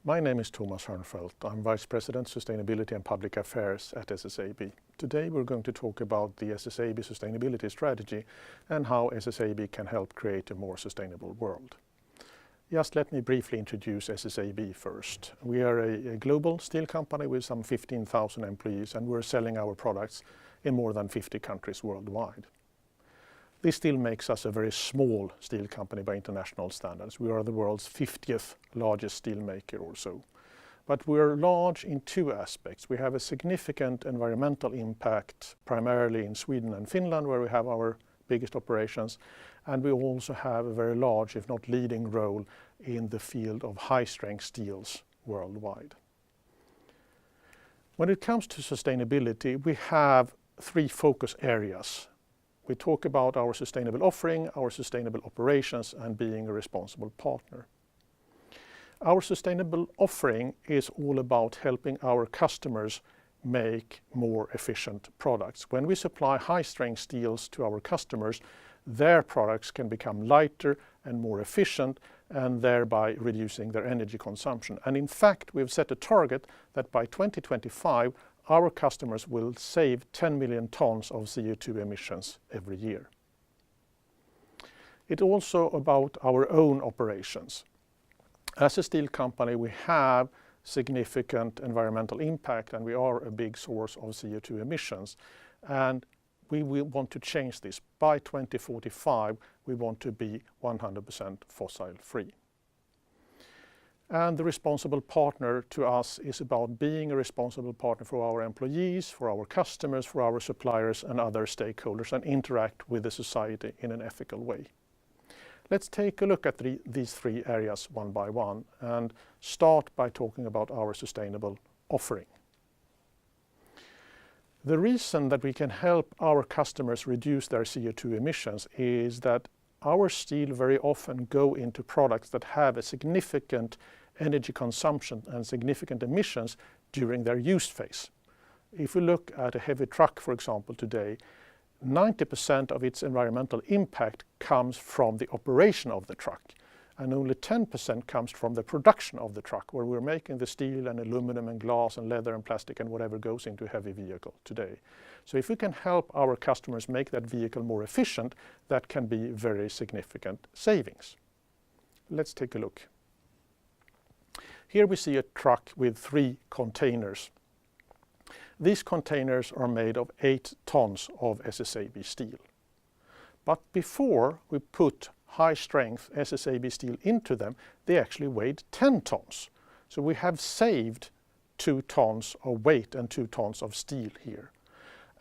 My name is Hornfeldt. I'm Vice President Sustainability and Public Affairs at SSAB. Today we're going to talk about the SSAB sustainability strategy and how SSAB can help create a more sustainable world. Just let me briefly introduce SSAB first. We are a global steel company with some 15,000 employees, and we're selling our products in more than 50 countries worldwide. This still makes us a very small steel company by international standards. We are the world's 50th largest steel maker or so. But we're large in two aspects. We have a significant environmental impact, primarily in Sweden and Finland, where we have our biggest operations. And we also have a very large, if not leading, role in the field of high-strength steels worldwide. When it comes to sustainability, we have three focus areas. We talk about our sustainable offering, our sustainable operations, and being a responsible partner. Our sustainable offering is all about helping our customers make more efficient products. When we supply high-strength steels to our customers, their products can become lighter and more efficient, and thereby reducing their energy consumption. And in fact, we've set a target that by 2025, our customers will save 10 million tons of CO2 emissions every year. It's also about our own operations. As a steel company, we have significant environmental impact, and we are a big source of CO2 emissions. And we will want to change this. By 2045, we want to be 100% fossil-free. And the responsible partner to us is about being a responsible partner for our employees, for our customers, for our suppliers and other stakeholders, and interact with the society in an ethical way. Let's take a look at these three areas one by one and start by talking about our sustainable offering. The reason that we can help our customers reduce their CO2 emissions is that our steel very often go into products that have a significant energy consumption and significant emissions during their use phase. If we look at a heavy truck, for example, today, 90% of its environmental impact comes from the operation of the truck, and only 10% comes from the production of the truck, where we're making the steel and aluminum and glass and leather and plastic and whatever goes into a heavy vehicle today. So if we can help our customers make that vehicle more efficient, that can be very significant savings. Let's take a look. Here we see a truck with 3 containers. These containers are made of 8 tons of SSAB steel. But before we put high-strength SSAB steel into them, they actually weighed 10 tons. So we have saved 2 tons of weight and 2 tons of steel here.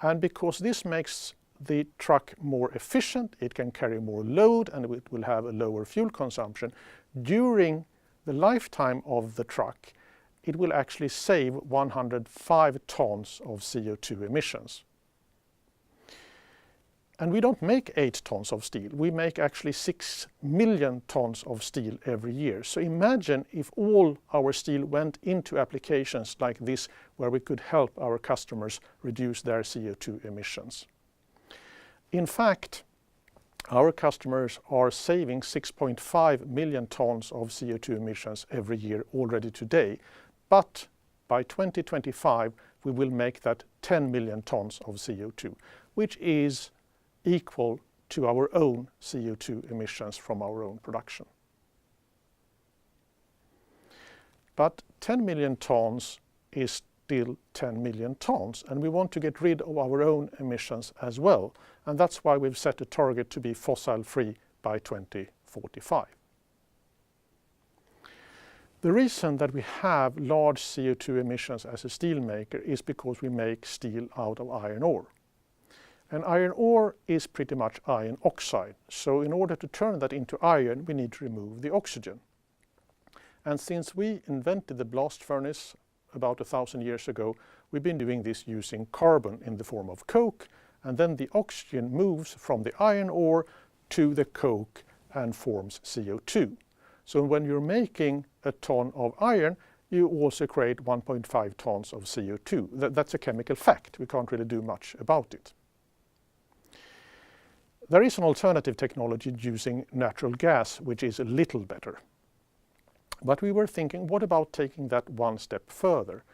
And because this makes the truck more efficient, it can carry more load and it will have a lower fuel consumption. During the lifetime of the truck, it will actually save 105 tons of CO2 emissions. And we don't make 8 tons of steel, we make actually 6 million tons of steel every year. So imagine if all our steel went into applications like this, where we could help our customers reduce their CO2 emissions. In fact, our customers are saving 6.5 million tons of CO2 emissions every year already today, but by 2025 we will make that 10 million tons of CO2, which is equal to our own CO2 emissions from our own production. But 10 million tons is still 10 million tons, and we want to get rid of our own emissions as well, and that's why we've set a target to be fossil-free by 2045. The reason that we have large CO2 emissions as a steel maker is because we make steel out of iron ore. And iron ore is pretty much iron oxide, so in order to turn that into iron, we need to remove the oxygen. And since we invented the blast furnace about 1,000 years ago, we've been doing this using carbon in the form of coke, and then the oxygen moves from the iron ore to the coke and forms CO2. So when you're making a ton of iron, you also create 1.5 tons of CO2. That's a chemical fact. We can't really do much about it. There is an alternative technology using natural gas, which is a little better. But we were thinking, what about taking that one step further?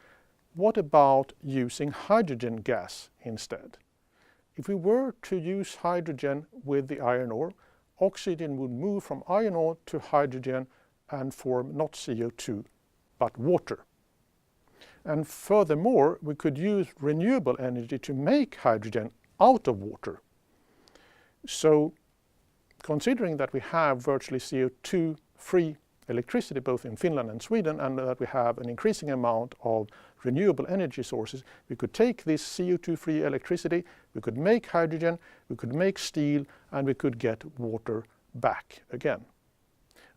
What about using hydrogen gas instead? If we were to use hydrogen with the iron ore, oxygen would move from iron ore to hydrogen and form not CO2 but water. And furthermore, we could use renewable energy to make hydrogen out of water. So considering that we have virtually CO2-free electricity both in Finland and Sweden, and that we have an increasing amount of renewable energy sources, we could take this CO2-free electricity, we could make hydrogen, we could make steel, and we could get water back again.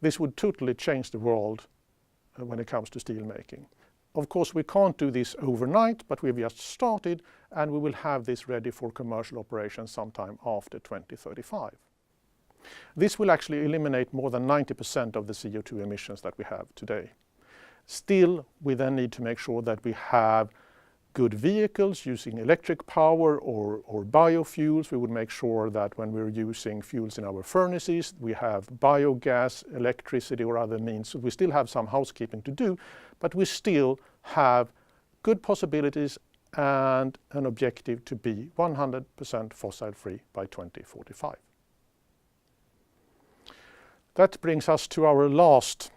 This would totally change the world when it comes to steel making. Of course, we can't do this overnight, but we've just started, and we will have this ready for commercial operations sometime after 2035. This will actually eliminate more than 90% of the CO2 emissions that we have today. Still, we then need to make sure that we have good vehicles using electric power or biofuels. We would make sure that when we're using fuels in our furnaces, we have biogas, electricity or other means. So we still have some housekeeping to do, but we still have good possibilities and an objective to be 100% fossil-free by 2045. That brings us to our last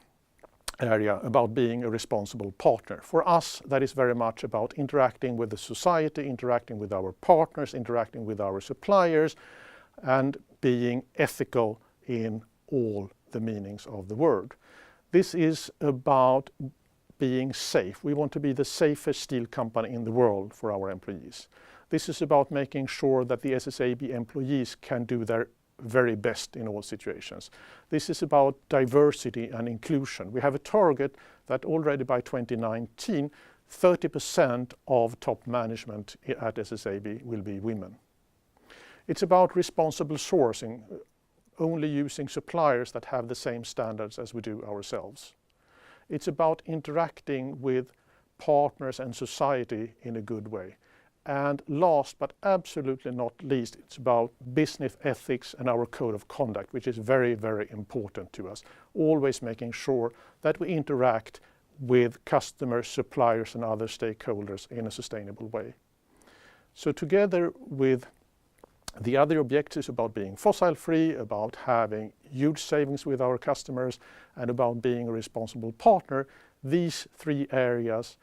area about being a responsible partner. For us, that is very much about interacting with the society, interacting with our partners, interacting with our suppliers, and being ethical in all the meanings of the word. This is about being safe. We want to be the safest steel company in the world for our employees. This is about making sure that the SSAB employees can do their very best in all situations. This is about diversity and inclusion. We have a target that already by 2019, 30% of top management at SSAB will be women. It's about responsible sourcing, only using suppliers that have the same standards as we do ourselves. It's about interacting with partners and society in a good way. And last but absolutely not least, it's about business ethics and our code of conduct, which is very, very important to us. Always making sure that we interact with customers, suppliers and other stakeholders in a sustainable way. So together with the other objectives about being fossil-free, about having huge savings with our customers, and about being a responsible partner, these three areas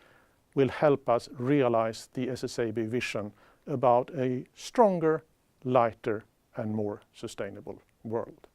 will help us realize the SSAB vision about a stronger, lighter and more sustainable world.